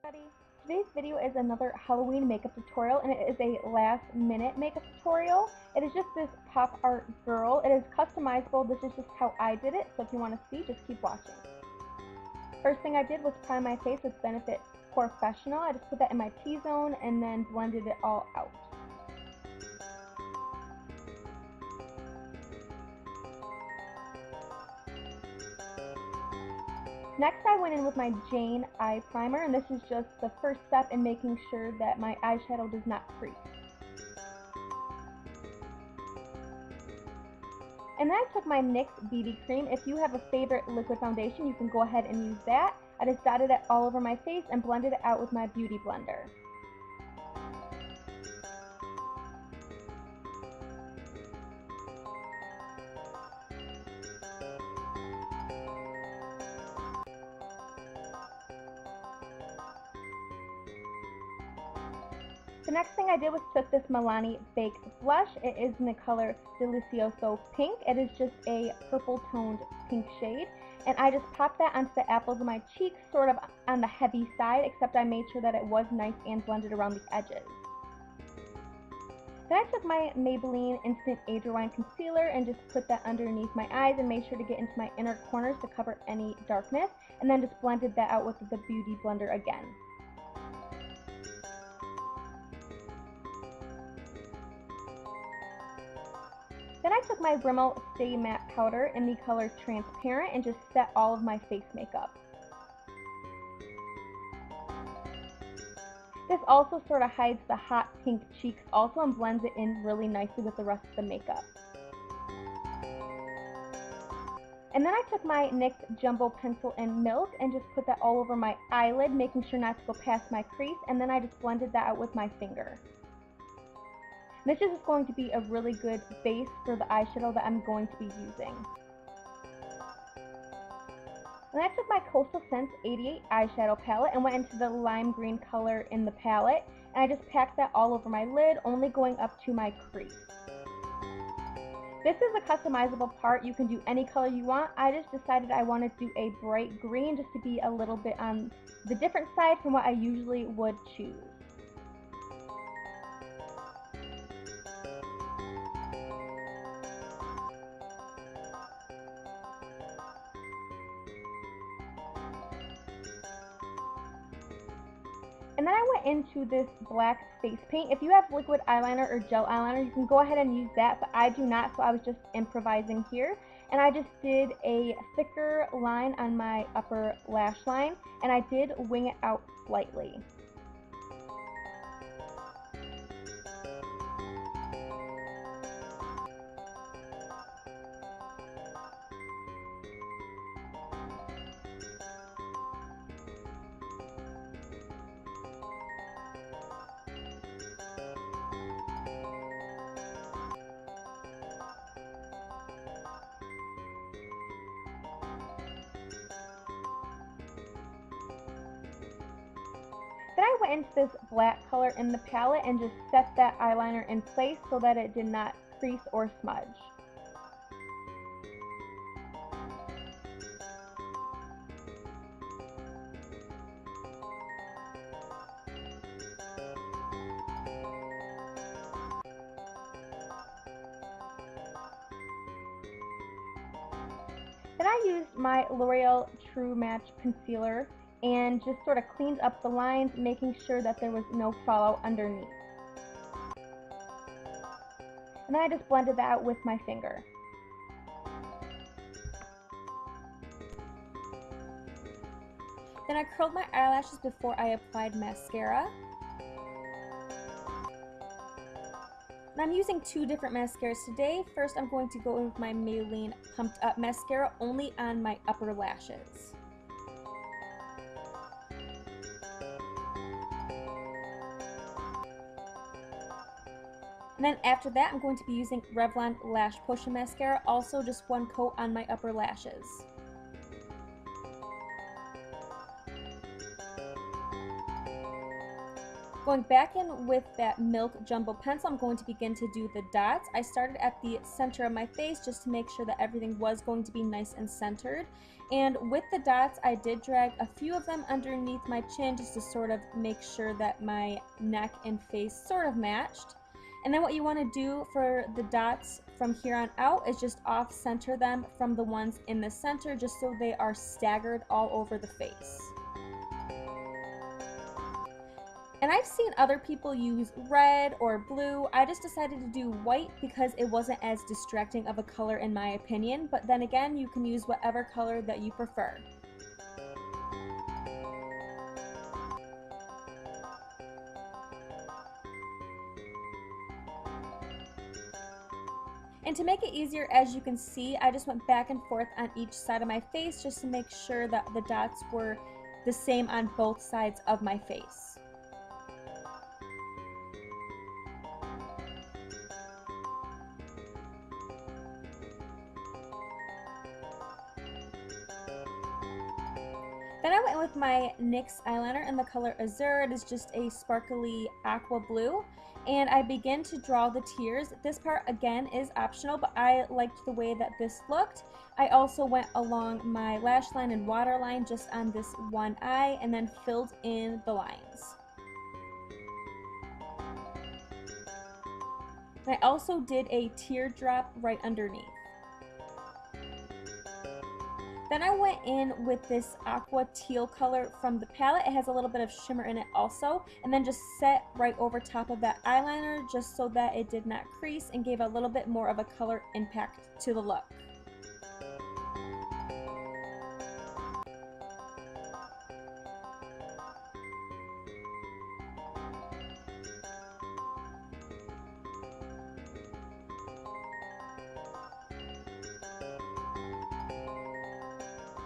everybody. Today's video is another Halloween makeup tutorial, and it is a last minute makeup tutorial. It is just this pop art girl. It is customizable. This is just how I did it, so if you want to see, just keep watching. First thing I did was prime my face with Benefit Porefessional. I just put that in my T-zone and then blended it all out. Next, I went in with my Jane Eye Primer, and this is just the first step in making sure that my eyeshadow does not crease. And then I took my NYX BB Cream. If you have a favorite liquid foundation, you can go ahead and use that. I just dotted it all over my face and blended it out with my Beauty Blender. The next thing I did was took this Milani Baked Blush. It is in the color Delizioso Pink. It is just a purple toned pink shade. And I just popped that onto the apples of my cheeks, sort of on the heavy side, except I made sure that it was nice and blended around the edges. Then I took my Maybelline Instant Age Rewind Concealer and just put that underneath my eyes and made sure to get into my inner corners to cover any darkness. And then just blended that out with the Beauty Blender again. Then I took my Rimmel Stay Matte Powder in the color Transparent and just set all of my face makeup. This also sort of hides the hot pink cheeks also and blends it in really nicely with the rest of the makeup. And then I took my NYX Jumbo Pencil in Milk and just put that all over my eyelid, making sure not to go past my crease, and then I just blended that out with my finger. This is just going to be a really good base for the eyeshadow that I'm going to be using. And I took my Coastal Scents 88 eyeshadow palette and went into the lime green color in the palette, and I just packed that all over my lid, only going up to my crease. This is a customizable part. You can do any color you want. I just decided I wanted to do a bright green just to be a little bit on the different side from what I usually would choose. And then I went into this black face paint. If you have liquid eyeliner or gel eyeliner, you can go ahead and use that, but I do not, so I was just improvising here. And I just did a thicker line on my upper lash line, and I did wing it out slightly. Then I went into this black color in the palette and just set that eyeliner in place so that it did not crease or smudge. Then I used my L'Oreal True Match Concealer and just sort of cleaned up the lines, making sure that there was no fallout underneath. And then I just blended that out with my finger. Then I curled my eyelashes before I applied mascara. And I'm using two different mascaras today. First, I'm going to go in with my Maybelline Pumped Up mascara only on my upper lashes. And then after that, I'm going to be using Revlon Lash Potion mascara, also just one coat on my upper lashes. Going back in with that Milk Jumbo pencil, I'm going to begin to do the dots. I started at the center of my face just to make sure that everything was going to be nice and centered. And with the dots, I did drag a few of them underneath my chin just to sort of make sure that my neck and face sort of matched. And then what you want to do for the dots from here on out is just off-center them from the ones in the center just so they are staggered all over the face. And I've seen other people use red or blue. I just decided to do white because it wasn't as distracting of a color in my opinion, but then again, you can use whatever color that you prefer. And to make it easier, as you can see, I just went back and forth on each side of my face just to make sure that the dots were the same on both sides of my face. Then I went with my NYX eyeliner in the color Azure. It is just a sparkly aqua blue. And I begin to draw the tears. This part again is optional, but I liked the way that this looked. I also went along my lash line and waterline just on this one eye and then filled in the lines. And I also did a teardrop right underneath. Then I went in with this aqua teal color from the palette. It has a little bit of shimmer in it also, and then just set right over top of that eyeliner just so that it did not crease and gave a little bit more of a color impact to the look.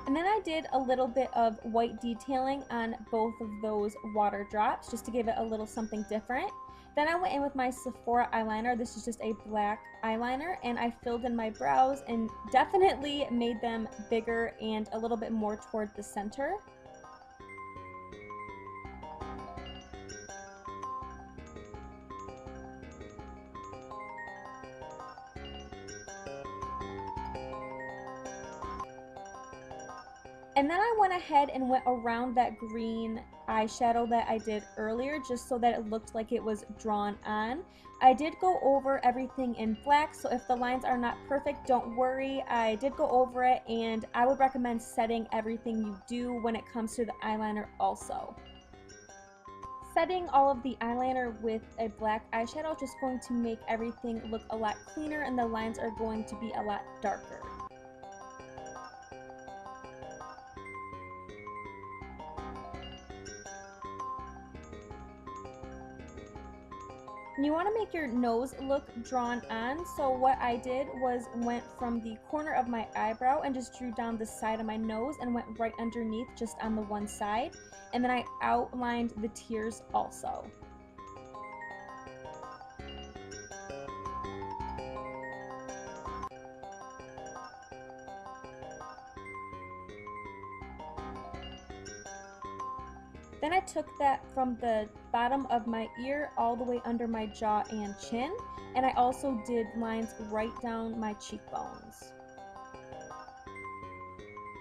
And then I did a little bit of white detailing on both of those water drops just to give it a little something different. Then I went in with my Sephora eyeliner. This is just a black eyeliner, and I filled in my brows and definitely made them bigger and a little bit more toward the center. And then I went ahead and went around that green eyeshadow that I did earlier just so that it looked like it was drawn on. I did go over everything in black, so if the lines are not perfect, don't worry. I did go over it, and I would recommend setting everything you do when it comes to the eyeliner also. Setting all of the eyeliner with a black eyeshadow is just going to make everything look a lot cleaner, and the lines are going to be a lot darker. And you want to make your nose look drawn on, so what I did was went from the corner of my eyebrow and just drew down the side of my nose and went right underneath just on the one side, and then I outlined the tears also. Then I took that from the bottom of my ear all the way under my jaw and chin, and I also did lines right down my cheekbones.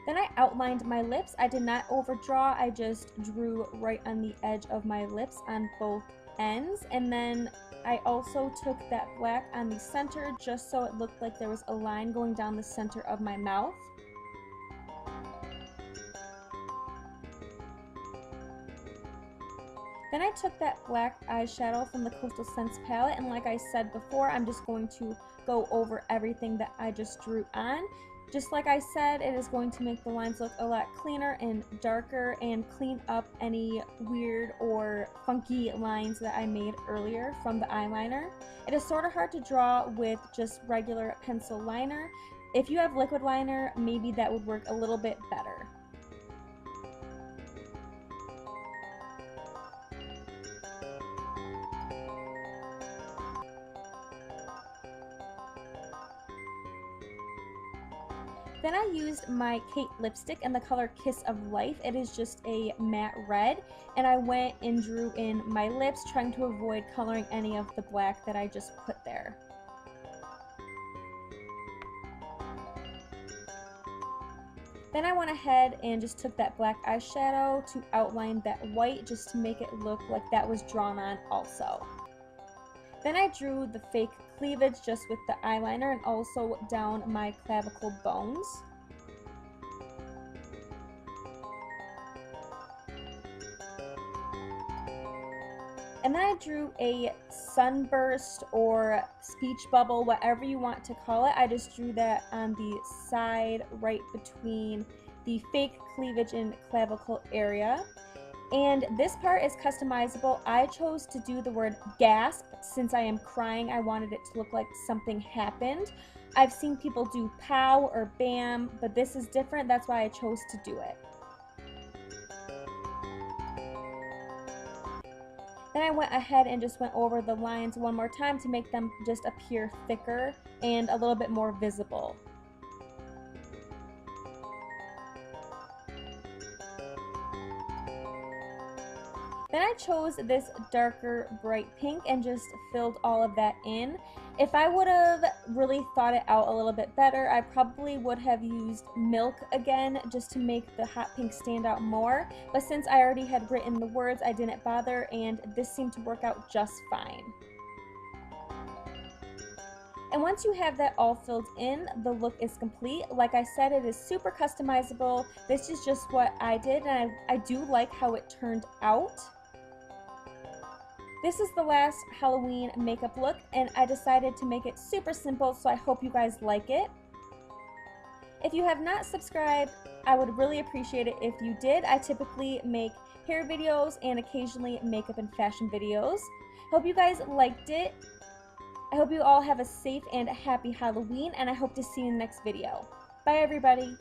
Then I outlined my lips. I did not overdraw, I just drew right on the edge of my lips on both ends, and then I also took that black on the center just so it looked like there was a line going down the center of my mouth. Then I took that black eyeshadow from the Coastal Scents palette, and like I said before, I'm just going to go over everything that I just drew on. Just like I said, it is going to make the lines look a lot cleaner and darker and clean up any weird or funky lines that I made earlier from the eyeliner. It is sort of hard to draw with just regular pencil liner. If you have liquid liner, maybe that would work a little bit better. Then I used my Kate lipstick in the color Kiss of Life. It is just a matte red, and I went and drew in my lips, trying to avoid coloring any of the black that I just put there. Then I went ahead and just took that black eyeshadow to outline that white, just to make it look like that was drawn on also. Then I drew the fake cleavage just with the eyeliner and also down my clavicle bones. And then I drew a sunburst or speech bubble, whatever you want to call it. I just drew that on the side right between the fake cleavage and clavicle area. And this part is customizable. I chose to do the word gasp since I am crying. I wanted it to look like something happened. I've seen people do pow or bam, but this is different. That's why I chose to do it. Then I went ahead and just went over the lines one more time to make them just appear thicker and a little bit more visible. Then I chose this darker bright pink and just filled all of that in. If I would have really thought it out a little bit better, I probably would have used Milk again just to make the hot pink stand out more. But since I already had written the words, I didn't bother, and this seemed to work out just fine. And once you have that all filled in, the look is complete. Like I said, it is super customizable. This is just what I did, and I do like how it turned out. This is the last Halloween makeup look, and I decided to make it super simple, so I hope you guys like it. If you have not subscribed, I would really appreciate it if you did. I typically make hair videos and occasionally makeup and fashion videos. Hope you guys liked it. I hope you all have a safe and happy Halloween, and I hope to see you in the next video. Bye, everybody.